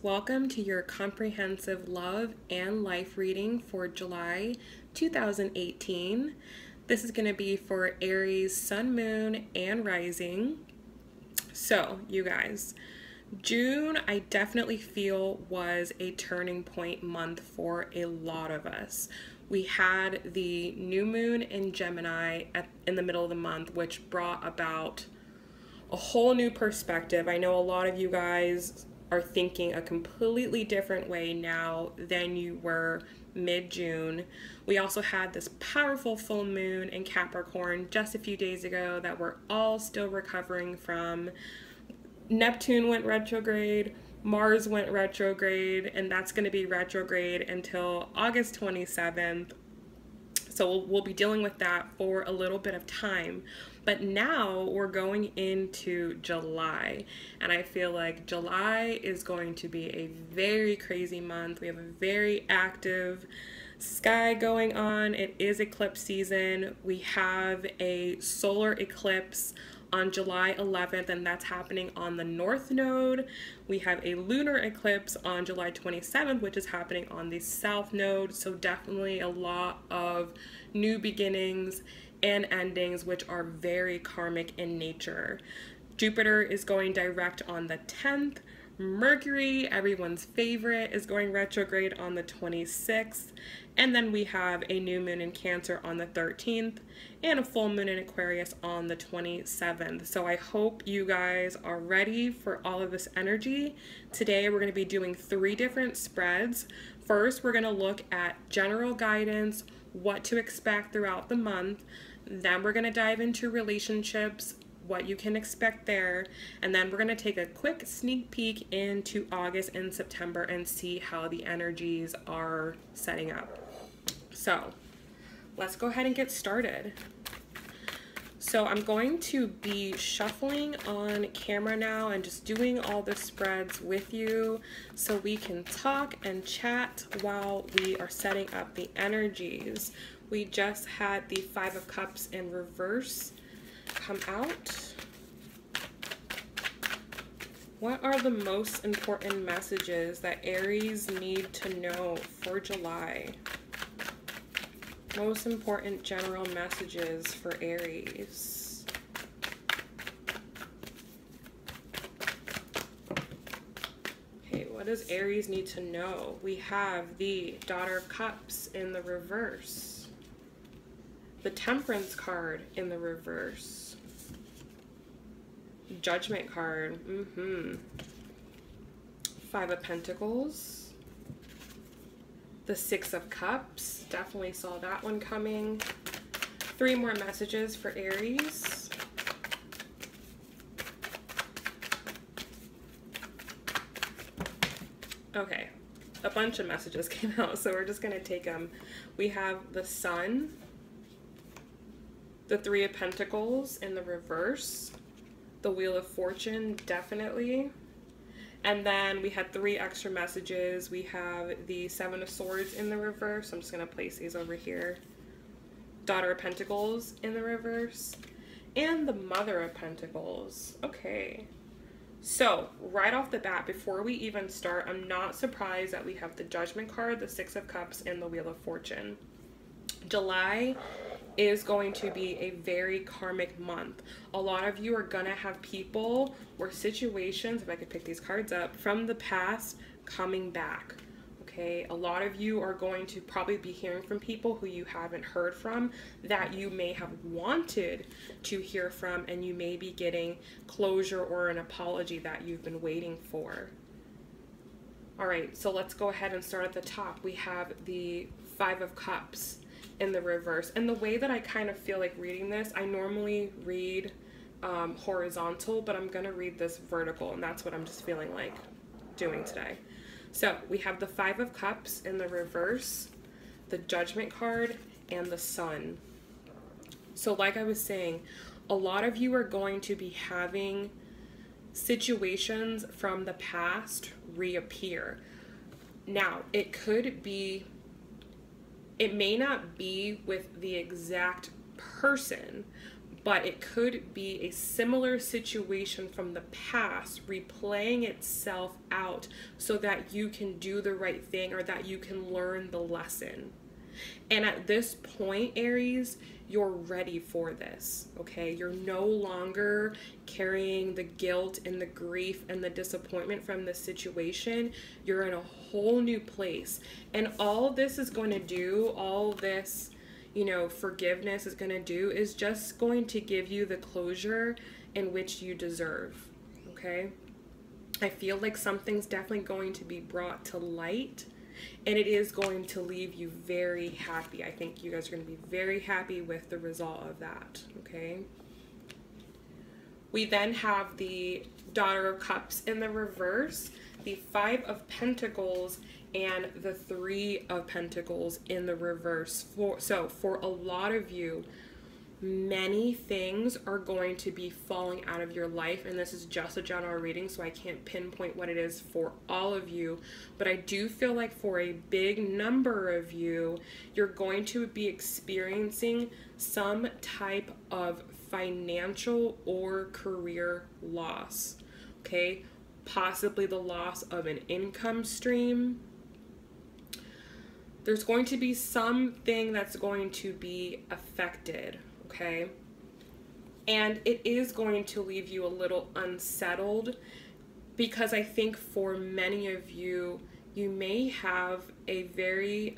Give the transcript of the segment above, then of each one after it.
welcome to your comprehensive love and life reading for July 2018. This is going to be for Aries Sun, Moon, and Rising. So, you guys, June I definitely feel was a turning point month for a lot of us. We had the new moon in Gemini in the middle of the month, which brought about a whole new perspective. I know a lot of you guys are thinking a completely different way now than you were mid-June. We also had this powerful full moon in Capricorn just a few days ago that we're all still recovering from. Neptune went retrograde, Mars went retrograde, and that's going to be retrograde until August 27th. So we'll be dealing with that for a little bit of time. But now we're going into July, and I feel like July is going to be a very crazy month. We have a very active sky going on. It is eclipse season. We have a solar eclipse on July 11th, and that's happening on the North Node. We have a lunar eclipse on July 27th, which is happening on the South Node. So definitely a lot of new beginnings and endings, which are very karmic in nature. Jupiter is going direct on the 10th. Mercury, everyone's favorite, is going retrograde on the 26th. And then we have a new moon in Cancer on the 13th and a full moon in Aquarius on the 27th. So I hope you guys are ready for all of this energy. Today we're going to be doing 3 different spreads. First, we're going to look at general guidance, what to expect throughout the month. Then we're going to dive into relationships, what you can expect there, and then we're going to take a quick sneak peek into August and September and see how the energies are setting up. So let's go ahead and get started. So I'm going to be shuffling on camera now and just doing all the spreads with you so we can talk and chat while we are setting up the energies. We just had the 5 of Cups in reverse come out. What are the most important messages that Aries need to know for July? Most important general messages for Aries. Okay, what does Aries need to know? We have the Daughter of Cups in the reverse. The Temperance card in the reverse. Judgment card. 5 of Pentacles. The 6 of Cups. Definitely saw that one coming. 3 more messages for Aries. Okay. A bunch of messages came out, so we're just going to take them. We have the Sun. The 3 of Pentacles in the reverse. The Wheel of Fortune, definitely. And then we had 3 extra messages. We have the 7 of Swords in the reverse. I'm just going to place these over here. Daughter of Pentacles in the reverse. And the Mother of Pentacles. Okay. So, right off the bat, before we even start, I'm not surprised that we have the Judgment card, the 6 of Cups, and the Wheel of Fortune. July is going to be a very karmic month. A lot of you are gonna have people or situations, if I could pick these cards up, from the past coming back. Okay, a lot of you are going to probably be hearing from people who you haven't heard from that you may have wanted to hear from, and you may be getting closure or an apology that you've been waiting for. All right, so let's go ahead and start at the top. We have the 5 of Cups in the reverse, and the way that I kind of feel like reading this, I normally read horizontal, but I'm gonna read this vertical, and that's what I'm just feeling like doing today. So we have the 5 of Cups in the reverse, the Judgment card, and the Sun. So like I was saying, a lot of you are going to be having situations from the past reappear. Now, it may not be with the exact person, but it could be a similar situation from the past replaying itself out so that you can do the right thing or that you can learn the lesson. And at this point, Aries, you're ready for this, okay? You're no longer carrying the guilt and the grief and the disappointment from this situation. You're in a whole new place. And all this is going to do, all this, you know, forgiveness is going to do is just going to give you the closure in which you deserve, okay? I feel like something's definitely going to be brought to light, and it is going to leave you very happy. I think you guys are going to be very happy with the result of that, okay? We then have the Daughter of Cups in the reverse, the Five of Pentacles, and the Three of Pentacles in the reverse. So for a lot of you, many things are going to be falling out of your life, and this is just a general reading, so I can't pinpoint what it is for all of you, but I do feel like for a big number of you, you're going to be experiencing some type of financial or career loss, okay? Possibly the loss of an income stream. There's going to be something that's going to be affected, okay? And it is going to leave you a little unsettled because I think for many of you, you may have a very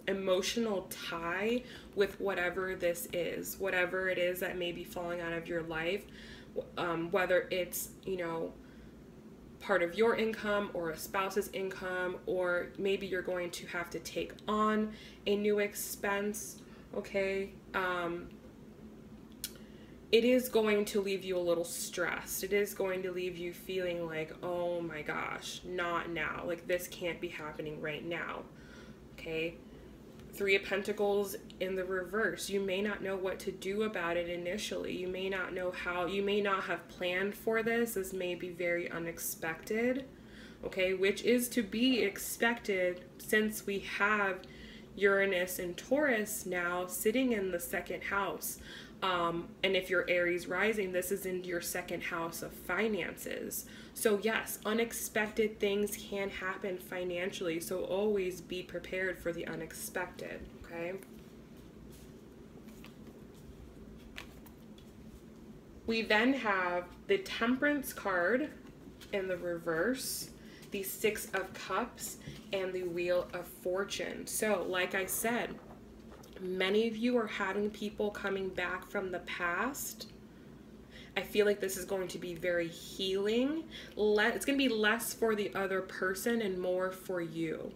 emotional tie with whatever this is, whatever it is that may be falling out of your life, whether it's, you know, part of your income or a spouse's income, or maybe you're going to have to take on a new expense, okay? It is going to leave you a little stressed. It is going to leave you feeling like, oh my gosh, not now. Like this can't be happening right now, okay? Three of Pentacles in the reverse. You may not know what to do about it initially. You may not know how. You may not have planned for this. This may be very unexpected, okay? Which is to be expected since we have Uranus and Taurus now sitting in the second house. And if you're Aries rising, this is in your second house of finances. So yes, unexpected things can happen financially. So always be prepared for the unexpected, okay? We then have the Temperance card in the reverse, the Six of Cups, and the Wheel of Fortune. So like I said, many of you are having people coming back from the past. I feel like this is going to be very healing. It's going to be less for the other person and more for you.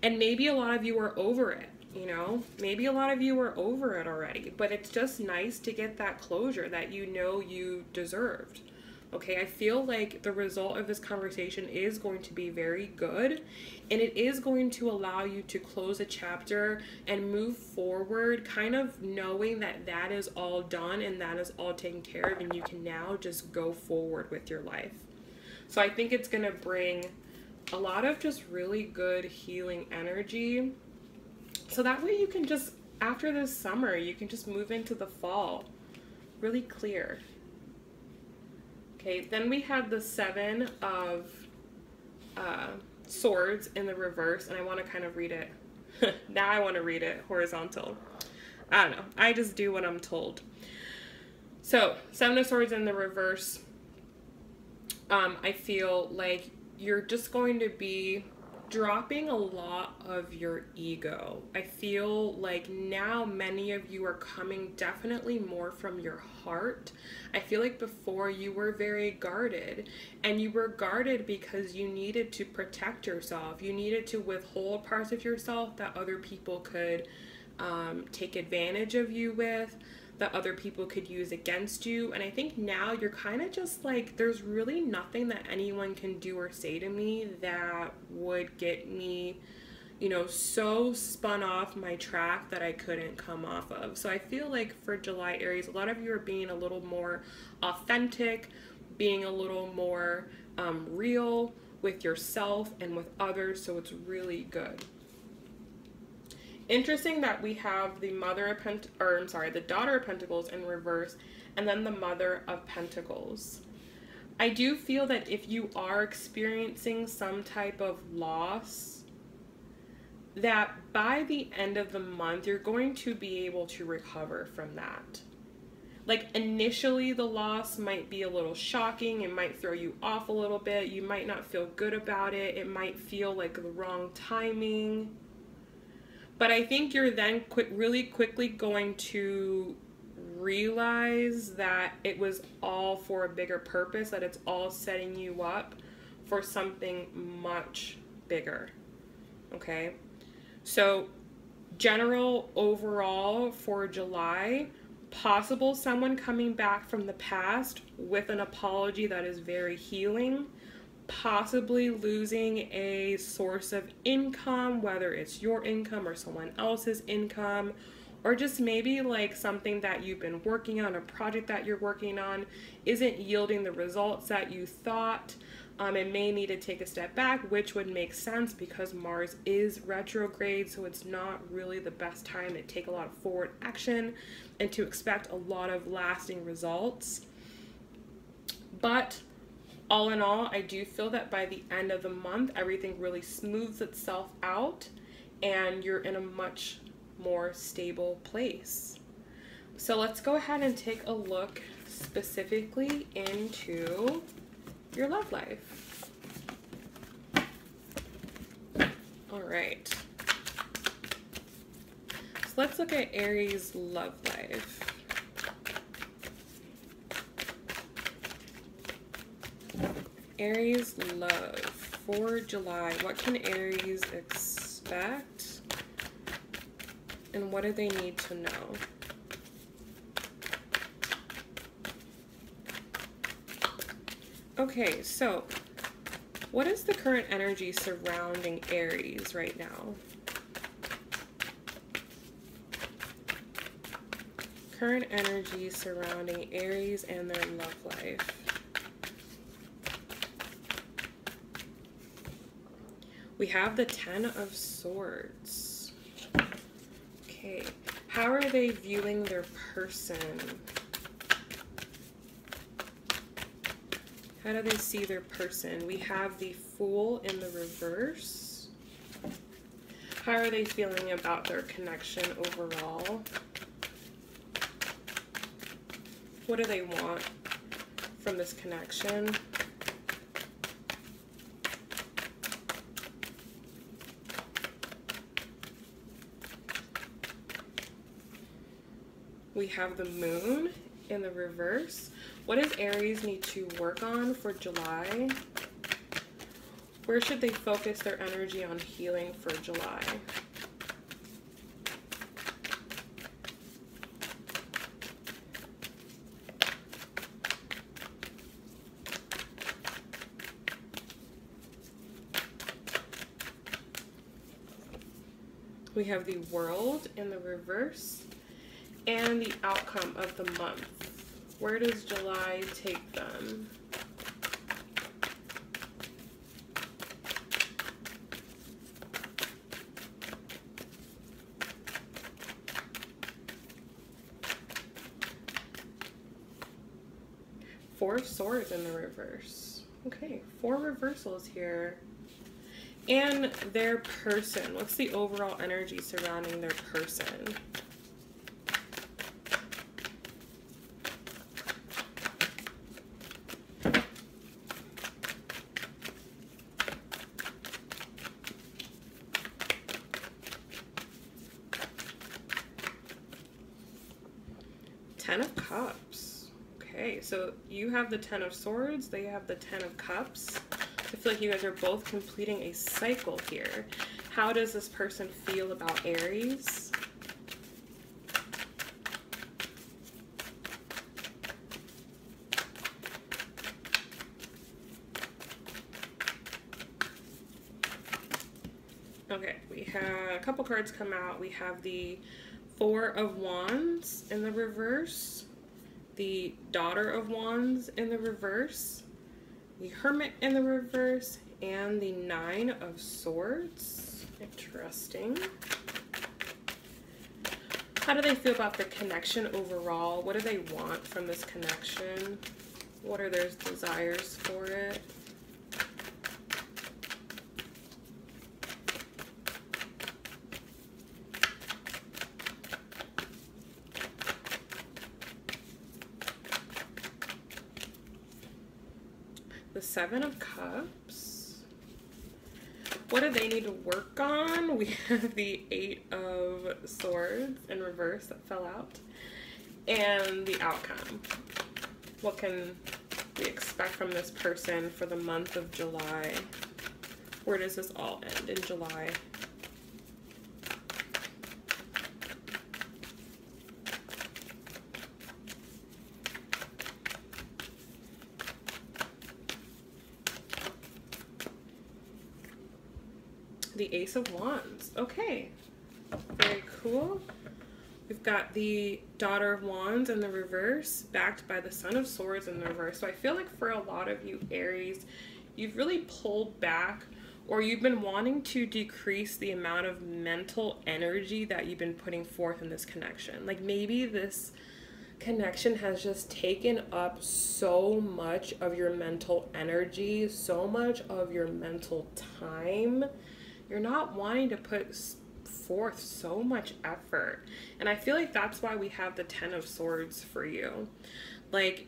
And maybe a lot of you are over it, you know? Maybe a lot of you are over it already, but it's just nice to get that closure that you know you deserved. Okay, I feel like the result of this conversation is going to be very good, and it is going to allow you to close a chapter and move forward, kind of knowing that that is all done and that is all taken care of, and you can now just go forward with your life. So I think it's going to bring a lot of just really good healing energy. So that way you can just, after this summer, you can just move into the fall really clear. Okay, then we have the Seven of Swords in the reverse, and I want to kind of read it. Now I want to read it horizontal. I don't know. I just do what I'm told. So, Seven of Swords in the reverse. I feel like you're just going to be dropping a lot of your ego. I feel like now many of you are coming definitely more from your heart. I feel like before you were very guarded, and you were guarded because you needed to protect yourself. You needed to withhold parts of yourself that other people could take advantage of you with, that other people could use against you. And I think now you're kind of just like, there's really nothing that anyone can do or say to me that would get me, you know, so spun off my track that I couldn't come off of. So I feel like for July, Aries, a lot of you are being a little more authentic, being a little more real with yourself and with others. So it's really good. Interesting that we have the the Daughter of Pentacles in reverse, and then the Mother of Pentacles. I do feel that if you are experiencing some type of loss, that by the end of the month, you're going to be able to recover from that. Like, initially the loss might be a little shocking. It might throw you off a little bit. You might not feel good about it. It might feel like the wrong timing. But I think you're then really quickly going to realize that it was all for a bigger purpose, that it's all setting you up for something much bigger. Okay? So, general overall for July, possible someone coming back from the past with an apology that is very healing, possibly losing a source of income, whether it's your income or someone else's income, or just maybe like something that you've been working on, a project that you're working on isn't yielding the results that you thought. It may need to take a step back, which would make sense because Mars is retrograde, so it's not really the best time to take a lot of forward action and to expect a lot of lasting results. But all in all, I do feel that by the end of the month, everything really smooths itself out and you're in a much more stable place. So let's go ahead and take a look specifically into your love life. All right. So let's look at Aries' love life. Aries love for July. What can Aries expect? And what do they need to know? Okay, so what is the current energy surrounding Aries right now? Current energy surrounding Aries and their love life. We have the Ten of Swords. Okay, how are they viewing their person? How do they see their person? We have the Fool in the reverse. How are they feeling about their connection overall? What do they want from this connection? We have the Moon in the reverse. What does Aries need to work on for July? Where should they focus their energy on healing for July? We have the World in the reverse. And the outcome of the month. Where does July take them? Four of Swords in the reverse. Okay, 4 reversals here. And their person. What's the overall energy surrounding their person? Ten of Cups. Okay, so you have the Ten of Swords, they have the Ten of Cups. I feel like you guys are both completing a cycle here. How does this person feel about Aries? Okay, we have a couple cards come out. We have the Four of Wands in the reverse, the Daughter of Wands in the reverse, the Hermit in the reverse, and the Nine of Swords. Interesting. How do they feel about the connection overall? What do they want from this connection? What are their desires for it? The Seven of Cups. What do they need to work on? We have the Eight of Swords in reverse that fell out. And the outcome. What can we expect from this person for the month of July? Where does this all end in July? The Ace of Wands. Okay, very cool. We've got the Daughter of Wands in the reverse, backed by the Son of Swords in the reverse. So I feel like for a lot of you Aries, you've really pulled back, or you've been wanting to decrease the amount of mental energy that you've been putting forth in this connection. Like maybe this connection has just taken up so much of your mental energy, so much of your mental time. You're not wanting to put forth so much effort. And I feel like that's why we have the Ten of Swords for you. Like,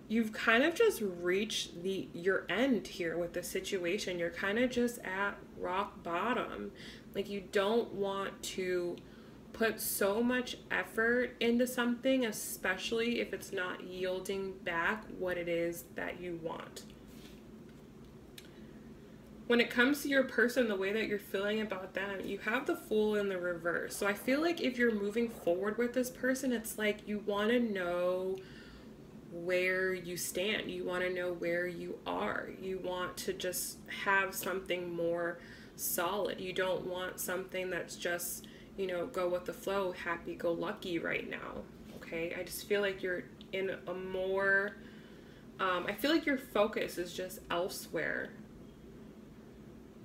you've kind of just reached your end here with the situation. You're kind of just at rock bottom. Like, you don't want to put so much effort into something, especially if it's not yielding back what it is that you want. When it comes to your person, the way that you're feeling about them, you have the Fool in the reverse. So I feel like if you're moving forward with this person, it's like you want to know where you stand. You want to know where you are. You want to just have something more solid. You don't want something that's just, you know, go with the flow, happy-go-lucky right now. Okay? I just feel like you're in a more, I feel like your focus is just elsewhere.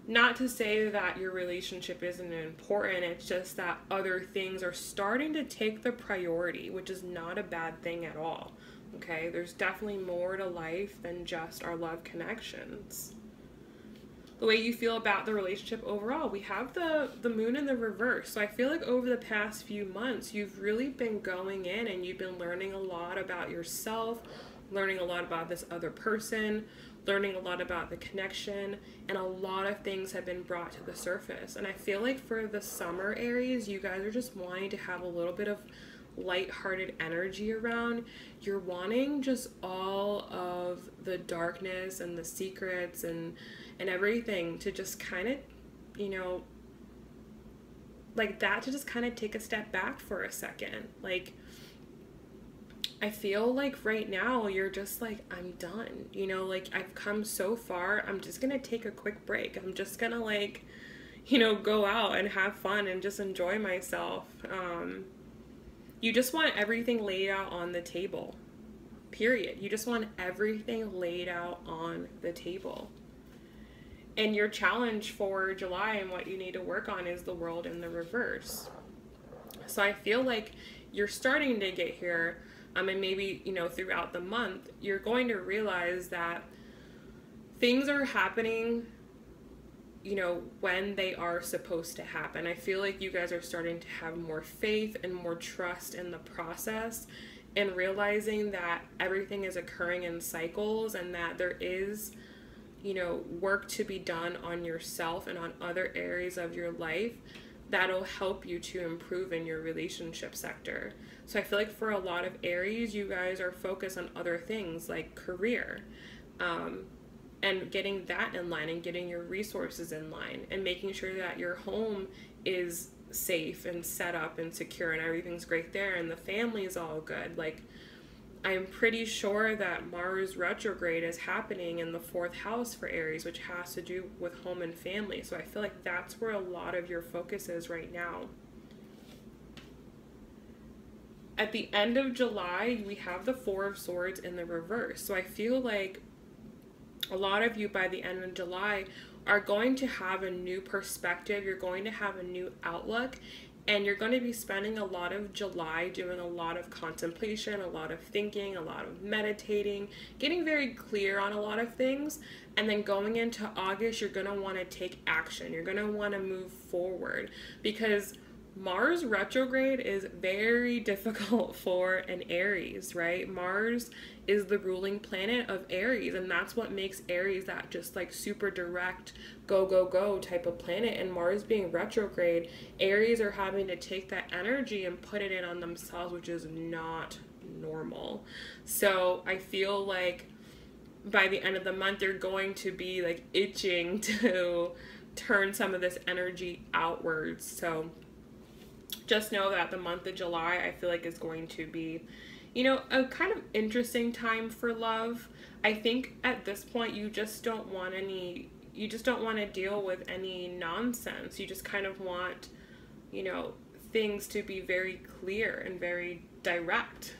Not to say that your relationship isn't important, it's just that other things are starting to take the priority, which is not a bad thing at all, okay? There's definitely more to life than just our love connections. The way you feel about the relationship overall, we have the Moon in the reverse. So I feel like over the past few months, you've really been going in and you've been learning a lot about yourself, learning a lot about this other person, learning a lot about the connection, and a lot of things have been brought to the surface. And I feel like for the summer Aries, you guys are just wanting to have a little bit of lighthearted energy around. You're wanting just all of the darkness and the secrets and everything to just kind of, you know, like that, to just kind of take a step back for a second. Like, I feel like right now you're just like, I'm done, you know, like I've come so far, I'm just gonna take a quick break. I'm just gonna, like, you know, go out and have fun and just enjoy myself. You just want everything laid out on the table, period. You just want everything laid out on the table. And your challenge for July and what you need to work on is the World in the reverse. So I feel like you're starting to get here. And maybe, you know, throughout the month, you're going to realize that things are happening, you know, when they are supposed to happen. I feel like you guys are starting to have more faith and more trust in the process, and realizing that everything is occurring in cycles and that there is, you know, work to be done on yourself and on other areas of your life that'll help you to improve in your relationship sector. So I feel like for a lot of Aries, you guys are focused on other things like career, and getting that in line and getting your resources in line and making sure that your home is safe and set up and secure and everything's great there and the family is all good. Like, I'm pretty sure that Mars retrograde is happening in the 4th house for Aries, which has to do with home and family. So I feel like that's where a lot of your focus is right now. At the end of July, we have the Four of Swords in the reverse. So I feel like a lot of you by the end of July are going to have a new perspective. You're going to have a new outlook, And you're going to be spending a lot of July doing a lot of contemplation, a lot of thinking, a lot of meditating, getting very clear on a lot of things. And then going into August, you're going to want to take action. You're going to want to move forward, because Mars retrograde is very difficult for an Aries, right? Mars is the ruling planet of Aries, and that's what makes Aries that just like super direct, go, go, go type of planet. And Mars being retrograde, Aries are having to take that energy and put it in on themselves, which is not normal. So I feel like by the end of the month, they're going to be like itching to turn some of this energy outwards. So just know that the month of July, I feel like, is going to be, you know, a kind of interesting time for love. I think at this point, you just don't want to deal with any nonsense. You just kind of want, you know, things to be very clear and very direct.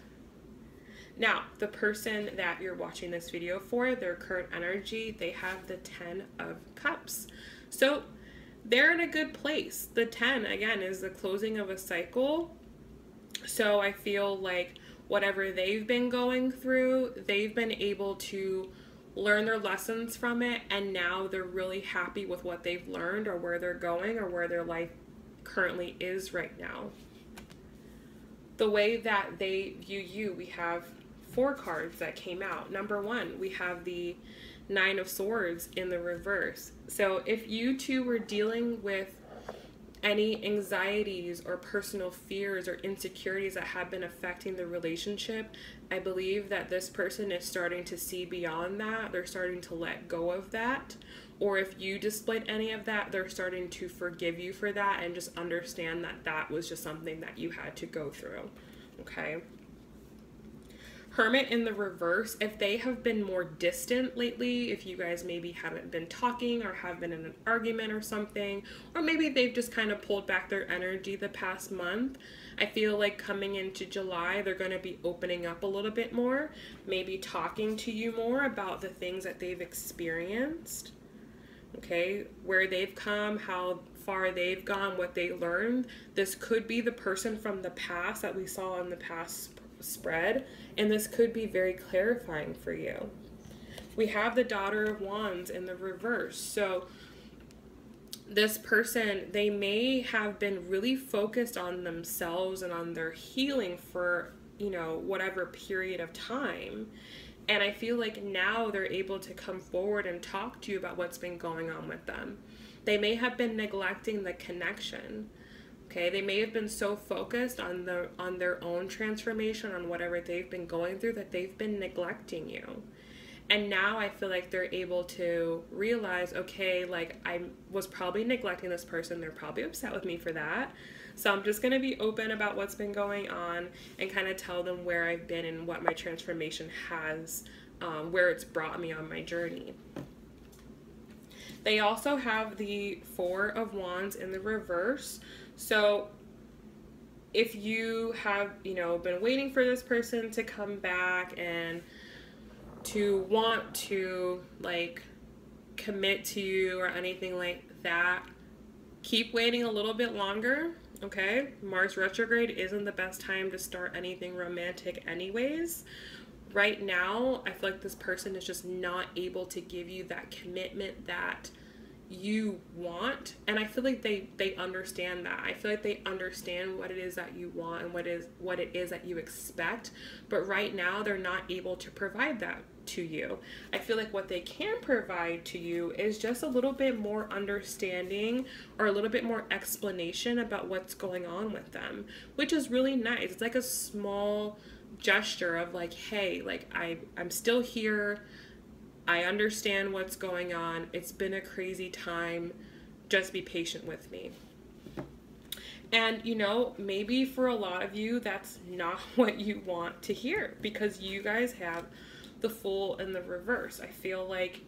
Now, the person that you're watching this video for, their current energy, they have the 10 of Cups. So they're in a good place. The 10, again, is the closing of a cycle. So I feel like whatever they've been going through, they've been able to learn their lessons from it, and now they're really happy with what they've learned, or where they're going, or where their life currently is right now. The way that they view you, we have 4 cards that came out. Number 1, we have the 9 of Swords in the reverse. So if you two were dealing with any anxieties or personal fears or insecurities that have been affecting the relationship, I believe that this person is starting to see beyond that. They're starting to let go of that. Or if you displayed any of that, they're starting to forgive you for that and just understand that that was just something that you had to go through. Okay? Hermit in the reverse, if they have been more distant lately, if you guys maybe haven't been talking or have been in an argument or something, or maybe they've just kind of pulled back their energy the past month, I feel like coming into July, they're going to be opening up a little bit more, maybe talking to you more about the things that they've experienced, okay, where they've come, how far they've gone, what they learned. This could be the person from the past that we saw in the past spread, and this could be very clarifying for you. We have the Daughter of Wands in the reverse. So this person, they may have been really focused on themselves and on their healing for, you know, whatever period of time. And I feel like now they're able to come forward and talk to you about what's been going on with them. They may have been neglecting the connection. Okay, they may have been so focused on their own transformation, on whatever they've been going through, that they've been neglecting you. And now I feel like they're able to realize, okay, like I was probably neglecting this person. They're probably upset with me for that. So I'm just going to be open about what's been going on and kind of tell them where I've been and what my transformation has, where it's brought me on my journey. They also have the 4 of Wands in the reverse. So if you have, you know, been waiting for this person to come back and to want to like commit to you or anything like that, keep waiting a little bit longer, okay? Mars retrograde isn't the best time to start anything romantic anyways. Right now, I feel like this person is just not able to give you that commitment that you want, and I feel like they understand that. I feel like they understand what it is that you want and what it is that you expect, but right now they're not able to provide that to you. I feel like what they can provide to you is just a little bit more understanding or a little bit more explanation about what's going on with them, which is really nice. It's like a small gesture of like, hey, like I'm still here. I understand what's going on. It's been a crazy time. Just be patient with me. And, you know, maybe for a lot of you, that's not what you want to hear, because you guys have the Fool in the reverse. I feel like,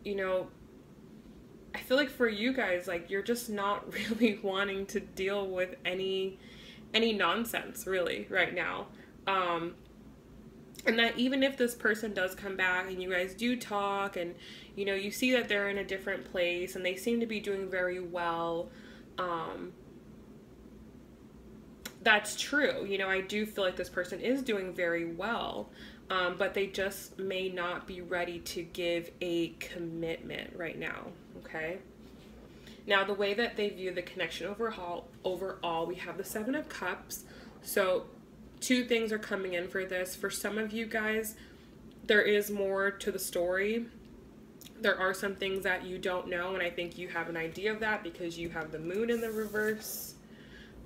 you know, I feel like for you guys, like, you're just not really wanting to deal with any nonsense, really, right now. And that even if this person does come back and you guys do talk and, you know, you see that they're in a different place and they seem to be doing very well, that's true. You know, I do feel like this person is doing very well, but they just may not be ready to give a commitment right now, okay? Now, the way that they view the connection overall, we have the Seven of Cups. So two things are coming in for this. For some of you guys, there is more to the story. There are some things that you don't know, and I think you have an idea of that because you have the moon in the reverse,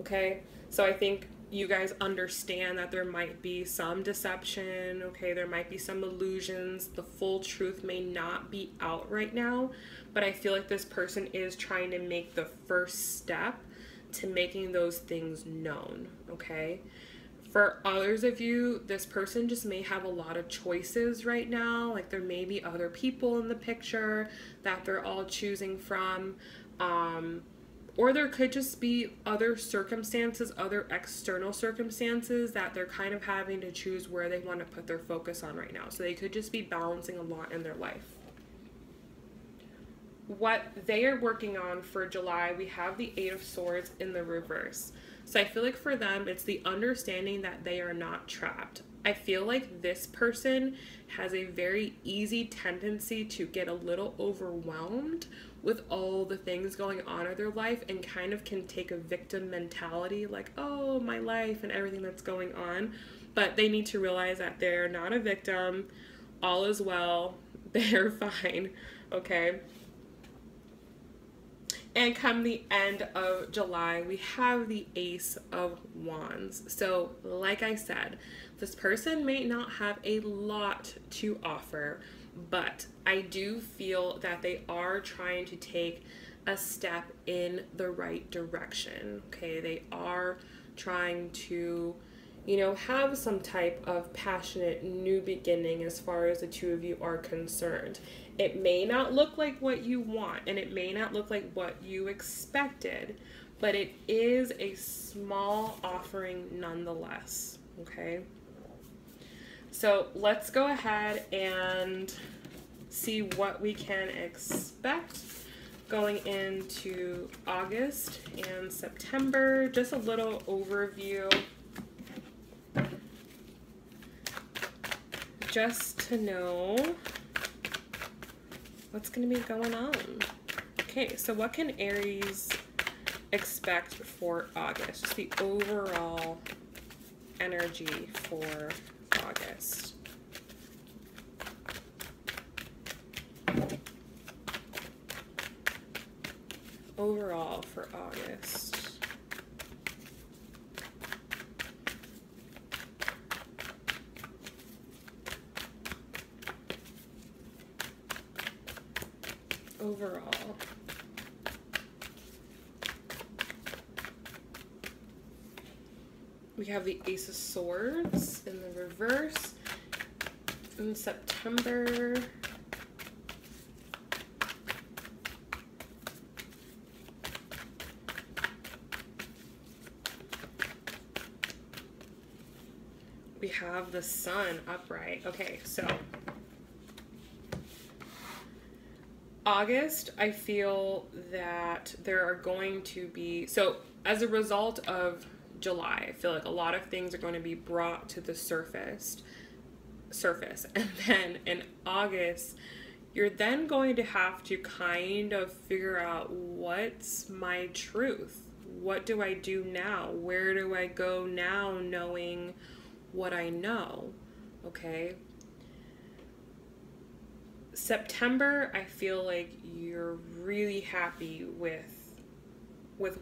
okay? So I think you guys understand that there might be some deception, okay? There might be some illusions. The full truth may not be out right now, but I feel like this person is trying to make the first step to making those things known, okay? For others of you, this person just may have a lot of choices right now. Like there may be other people in the picture that they're all choosing from. Or there could just be other circumstances, other external circumstances that they're kind of having to choose where they want to put their focus on right now. So they could just be balancing a lot in their life. What they are working on for July, we have the Eight of Swords in the reverse. So I feel like for them, it's the understanding that they are not trapped. I feel like this person has a very easy tendency to get a little overwhelmed with all the things going on in their life and kind of can take a victim mentality, like, oh, my life and everything that's going on. But they need to realize that they're not a victim. All is well. They're fine. Okay. And come the end of July, we have the Ace of Wands. So, like I said, this person may not have a lot to offer, but I do feel that they are trying to take a step in the right direction, okay? They are trying to, you know, have some type of passionate new beginning as far as the two of you are concerned. It may not look like what you want, and it may not look like what you expected, but it is a small offering nonetheless, okay? So let's go ahead and see what we can expect going into August and September. Just a little overview, just to know what's going to be going on. Okay, so what can Aries expect for August? Just the overall energy for August. Overall for August. Overall. We have the Ace of Swords in the reverse in September. We have the Sun upright. Okay, so August, I feel that there are going to be, so as a result of July, I feel like a lot of things are going to be brought to the surface. And then in August, you're then going to have to kind of figure out, what's my truth? What do I do now? Where do I go now knowing what I know? Okay. September, I feel like you're really happy with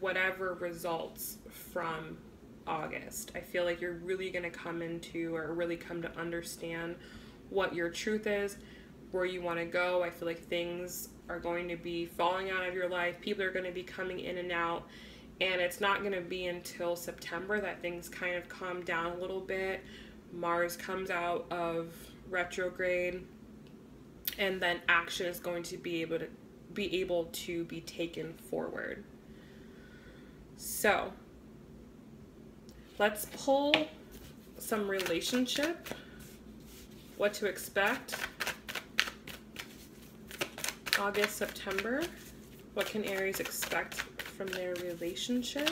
whatever results from August. I feel like you're really going to come into, or really come to understand what your truth is, where you want to go. I feel like things are going to be falling out of your life. People are going to be coming in and out. And it's not going to be until September that things kind of calm down a little bit. Mars comes out of retrograde, and then action is going to be able to be taken forward. So let's pull some relationship, what to expect August, September. What can Aries expect from their relationship?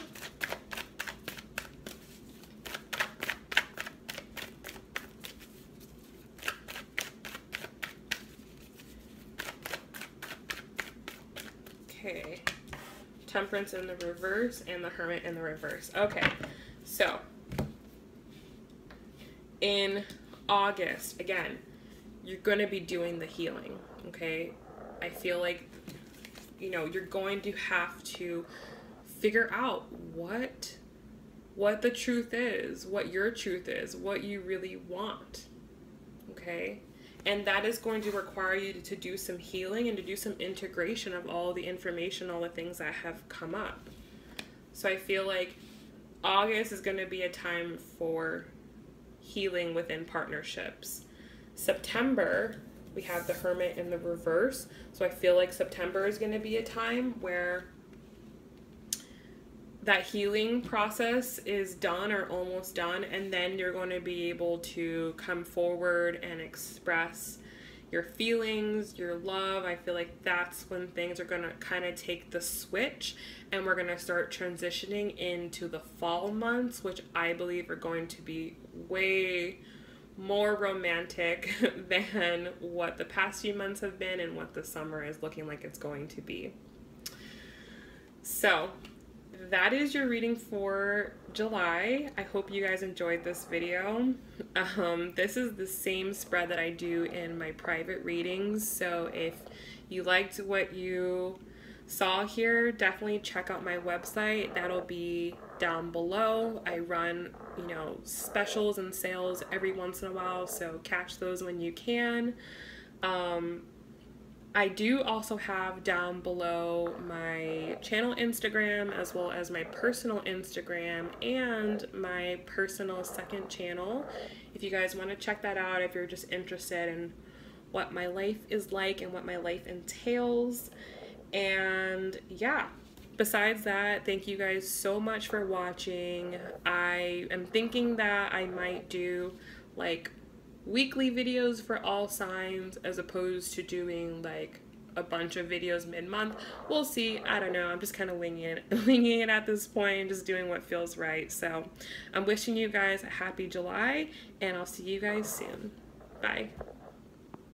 Temperance in the reverse, and the Hermit in the reverse. Okay, so in August, again, you're going to be doing the healing, okay? I feel like, you know, you're going to have to figure out what the truth is, what your truth is, what you really want, okay? And that is going to require you to do some healing and to do some integration of all the information, all the things that have come up. So I feel like August is going to be a time for healing within partnerships. September, we have the Hermit in the reverse. So I feel like September is going to be a time where that healing process is done or almost done, and then you're going to be able to come forward and express your feelings, your love. I feel like that's when things are going to kind of take the switch, and we're going to start transitioning into the fall months, which I believe are going to be way more romantic than what the past few months have been and what the summer is looking like it's going to be. So that is your reading for July. I hope you guys enjoyed this video. This is the same spread that I do in my private readings, so if you liked what you saw here, definitely check out my website. That'll be down below. I run, you know, specials and sales every once in a while, so catch those when you can. I do also have down below my channel Instagram, as well as my personal Instagram and my personal second channel. If you guys want to check that out, if you're just interested in what my life is like and what my life entails. And yeah, besides that, thank you guys so much for watching. I am thinking that I might do like weekly videos for all signs as opposed to doing like a bunch of videos mid-month. We'll see. I don't know. I'm just kind of winging it at this point, just doing what feels right. So I'm wishing you guys a happy July, and I'll see you guys soon. Bye.